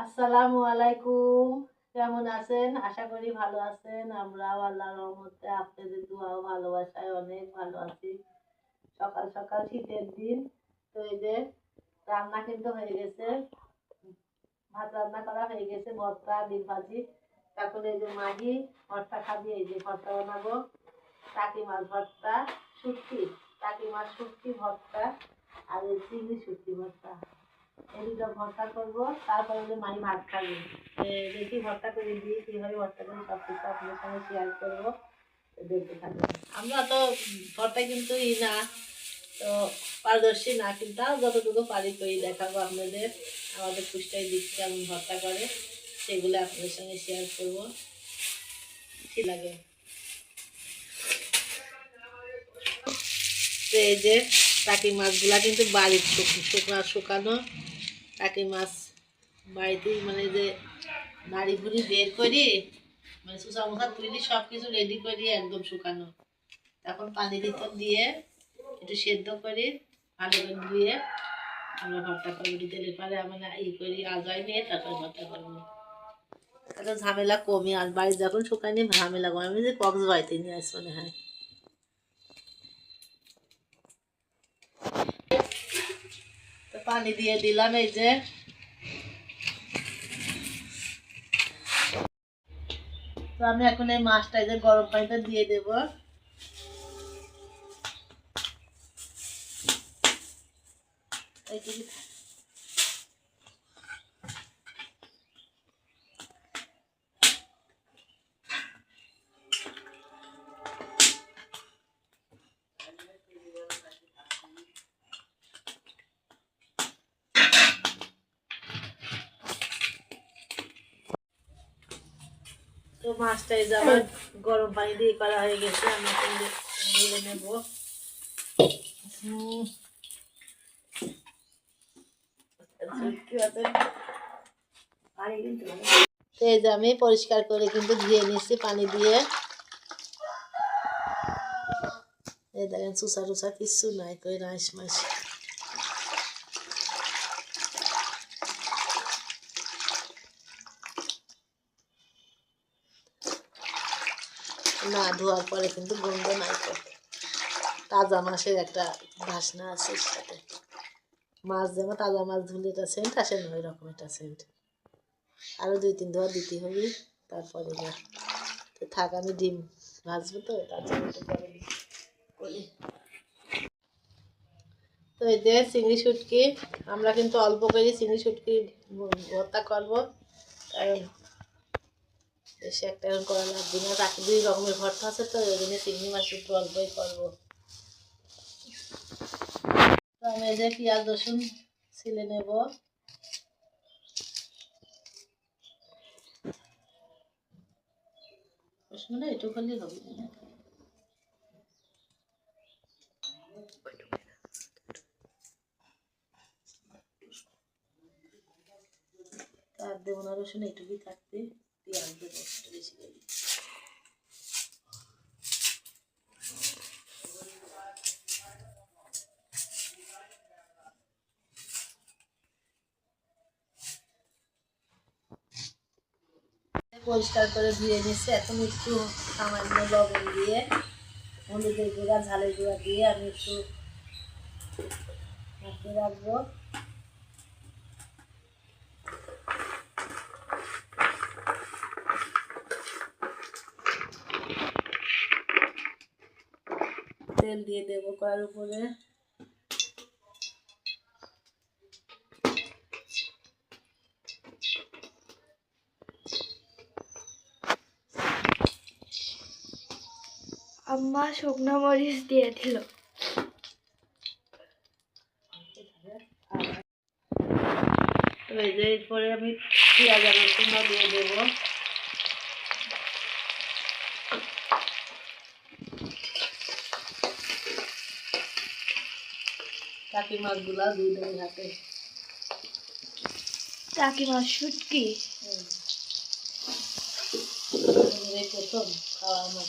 আসসালামু আলাইকুম। কেমন আছেন? আশা করি ভালো আছেন। আমরাও আল্লাহর রহমতে আপনাদের দোয়া ও ভালোবাসায় অনেক ভালো আছি। সকাল সকাল শীতের দিন, তো এই যে রান্না কিন্তু হয়ে গেছে। ভাত রান্না করা হয়ে গেছে, ভর্তা, ডিম ভাজি। তারপরে এই যে মাহি ভর্তা খাবি, এই যে ভর্তা বানাবো। টাকি মাছ ভর্তা, শুটকি, টাকি মাছ শুটকি ভর্তা, আর এই চিংড়ি শুটকি ভর্তা। এই দুটো ভর্তা করবো, তারপরে যে মাই ভাত খাবে। দেখি ভর্তা করে দিই, কীভাবে ভর্তা করি সব কিছু আপনাদের সঙ্গে শেয়ার করবো, দেখতে থাকবেন। আমরা তো ভর্তা কিন্তু না, তো পারদর্শী না, কিন্তু তাও যতটুকু পারি করি দেখাবো আপনাদের। আমাদের পুষ্টাই দিক কেমন ভর্তা করে সেগুলো আপনাদের সঙ্গে শেয়ার করবো। ঠিক লাগে। তো এই যে টাকি মাছগুলা কিন্তু বাড়ির শুকানো টাকি মাছ, বাড়িতেই মানে যে নাড়ি ভুড়ি বের করি, মানে সুসা মুসা তৈরি সব কিছু রেডি করি, একদম শুকানো। এখন পানির ভিতর দিয়ে একটু সেদ্ধ করি, ভালো করে ধুয়ে আমরা ভর্তা করবো। তেলের পরে আমরা করি আগাই নিয়ে তারপর ভর্তা করবো। তাহলে ঝামেলা কমে, আর বাড়ি যখন শুকাই নিয়ে ঝামেলা কমে। আমি যে কক্স বাড়িতে নিয়ে আসবো মনে হয়। তো পানি দিয়ে দিলাম, এই যে তো আমি এখন এই মাছটা এই যে গরম পানিতে দিয়ে দেবো। তো মাছটা এই যে আবার গরম পানি দিয়ে করা হয়ে গেছে, আমি এখন ঢেলে নেব। তো এই যে আমি পরিষ্কার করে কিন্তু ধুয়ে নিচ্ছি পানি দিয়ে। এই দেখেন চুষা টুসা কিচ্ছু নাই, কই রাইস মাছ। না ধোয়ার পরে কিন্তু গন্ধ নাই, তো তাজা মাছের একটা বাসনা আছে সাথে। মাছ যেমন তাজা মাছ ধুলে একটা সেন্ট আসে না, ওই রকম একটা সেন্ট। আরও 2-3 ধোয়া দিতে হবে, তারপরে না। তো থাক, আমি ডিম ভাজবো, তো তার জন্য একটু পরে করি। তো এই যে চিংড়ি শুটকি, আমরা কিন্তু অল্প করে চিংড়ি শুটকি ভর্তা করবো, কারণ বেশি একটা এখন করা লাগবে না। বাকি 2 রকমের ভর্তা আছে, তো ওই জন্য চিংড়ি মাছ একটু অল্পই করবো। তো আমি এই যে পেঁয়াজ রসুন ছিলে নেব। রসুনটা একটু খালি হবে, আর দেবো না রসুন, এইটুকুই থাকতে। পেঁয়াজ দেবো একটু বেশি করে। পরিষ্কার করে ধুয়ে নিচ্ছে, এখন একটু সামান্য লবণ দিয়ে, হলুদের গুঁড়া, ঝালের গুঁড়া দিয়ে আমি একটু মাখিয়ে রাখবো। তেল দিয়ে দেবো কড়ার উপরে। আম্মা শুকনো মরিচ দিয়ে দিল। এরপরে আমি পেঁয়াজ আর রসুন দিয়ে দেবো। টাকি মাছগুলা দিয়ে দেবো হাতে। টাকি মাছ শুটকি প্রথম খাওয়া আমার,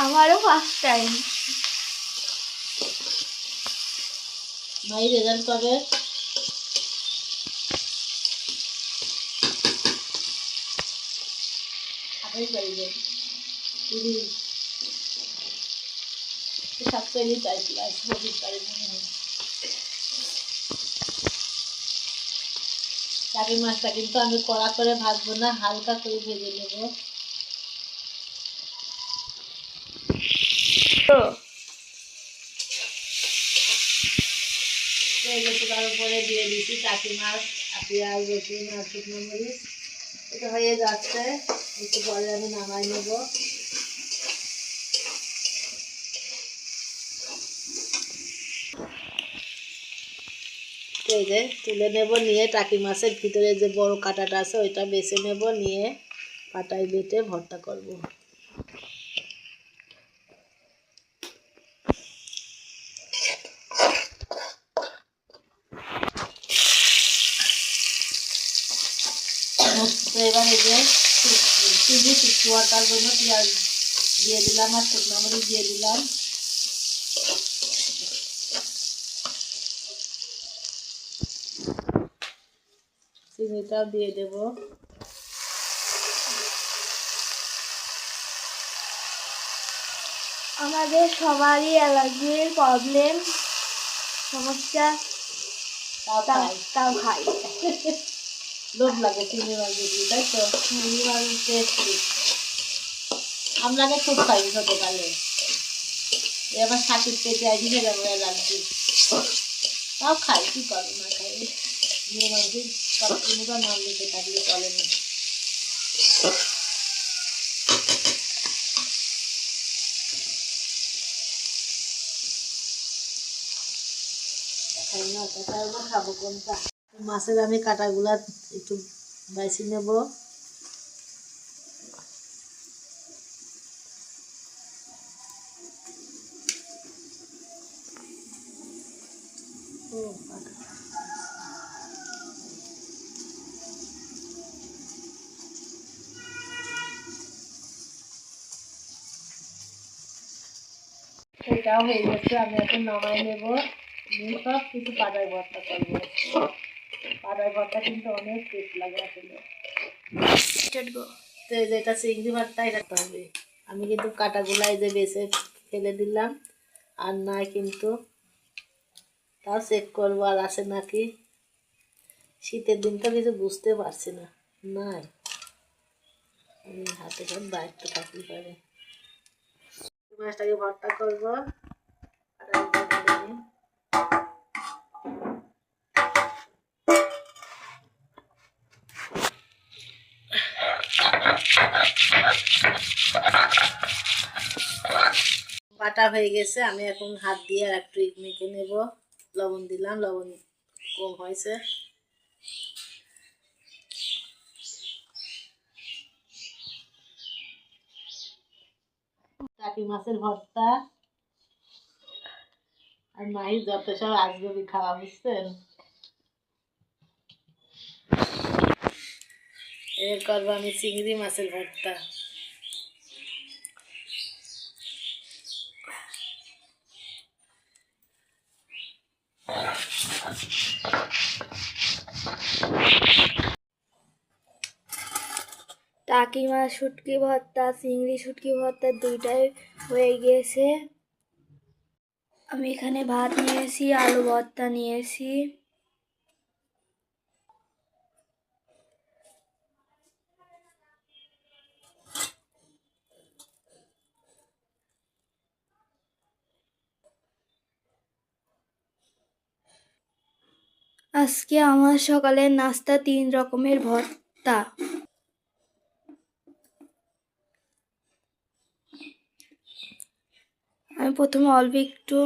আমারও ফার্স্ট টাইম। মাই রেজাল্ট কবে? এই বাড়িতে দিদি সাতটাই চাইছিল বসির বাড়ি মনে হয়। চাকরি মাছটা কিন্তু আমি কড়া করে ভাজবো না, হালকা করে ভেজে নেবো। তো তার উপরে দিয়ে দিচ্ছি চাকরি মাছ আর পেঁয়াজ রসুন আর শুকনো মরিচ। এটা হয়ে যাচ্ছে, একটু পরে আমি নামাই নেবো। এই যে তুলে নেব, নিয়ে টাকি মাছের ভিতরে যে বড় কাঁটাটা আছে ওইটা বেছে নেব, নিয়ে পাটায় বেটে ভর্তা করব। তো এবার এই যে চিনি শুকোয়াটার জন্য পেঁয়াজ দিয়ে দিলাম আর শুকনো মরিচ দিয়ে দিলাম। চিনিটাও দিয়ে দেব। আমাদের সবারই অ্যালার্জির প্রবলেম, সমস্যা, তাও খাই। লোভ লাগে চিংড়ি মাছ দেখি, তাই তো? চিংড়ি মাছ টেস্টি, আমরাকে খুব খাই ছোটকালে। এবার ছাতির পেটে আইসি খেলে মনে লাগছে, তাও খাই, কি করবো না খাই। চিংড়ি মাছের সব চিংড়িটা নাম নিতে থাকলে চলে না। খাই না খাবো কোনটা। মাছের আমি কাঁটাগুলা একটু বাইছি নেব। এটাও হয়ে গেছে, আমি এখন নামাই নেব। নিয়ে সব কিছু পাটায় ভর্তা করবো। পাটায় ভর্তা কিন্তু অনেক টেস্ট লাগে আসলে। তো এই যে এটা চিংড়ি ভর্তা, এটা হবে। আমি কিন্তু কাঁটাগুলা এই যে বেছে ফেলে দিলাম, আর নাই কিন্তু, তাও চেক করবো আর আছে নাকি। শীতের দিন তো কিছু বুঝতে পারছি না, নাই হাতে সব দায়িত্ব থাকতে পারে। মাছটাকে ভর্তা করবো। বাটা হয়ে গেছে, আমি এখন হাত দিয়ে আর একটু মেখে নেব। লবণ দিলাম, লবণ কম হয়েছে। টাকি মাছের ভর্তা আর মাহির যত সব আজগবি খাওয়া, বুঝছেন? এর করবো আমি চিংড়ি মাছের ভর্তা। টাকি মাছ শুটকি ভর্তা, চিংড়ি শুটকি ভর্তা দুইটাই হয়ে গিয়েছে। আমি এখানে ভাত নিয়েছি, আলু ভর্তা নিয়েছি। আজকে আমার সকালের নাস্তা 3 রকমের ভর্তা। আমি প্রথমে অল্প একটু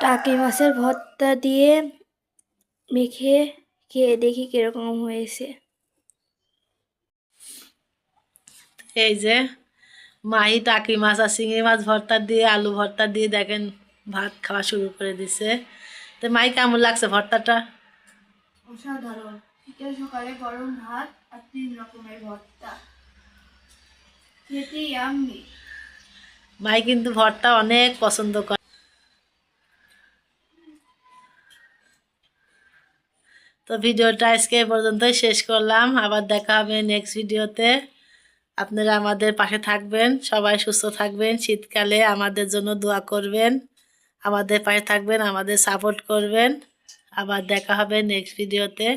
টাকি মাছের ভর্তা দিয়ে মেখে খেয়ে দেখি কিরকম হয়েছে। এই যে মাহি টাকি মাছ আর চিংড়ি মাছ ভর্তা দিয়ে আলু ভর্তা দিয়ে দেখেন ভাত খাওয়া শুরু করে দিছে। তো মাহি কেমন লাগছে ভর্তাটা? অসাধারণ। শীতের সকালে গরম ভাত আর 3 রকমের ভর্তা, খেতে ইয়াম্মি। মাহি কিন্তু ভর্তা অনেক পছন্দ করে। তো ভিডিওটা আজকে এই পর্যন্তই শেষ করলাম, আবার দেখা হবে নেক্সট ভিডিওতে। আপনারা আমাদের পাশে থাকবেন, সবাই সুস্থ থাকবেন, শীতকালে আমাদের জন্য দোয়া করবেন, আমাদের পাশে থাকবেন, আমাদের সাপোর্ট করবেন। আবার দেখা হবে নেক্সট ভিডিওতে।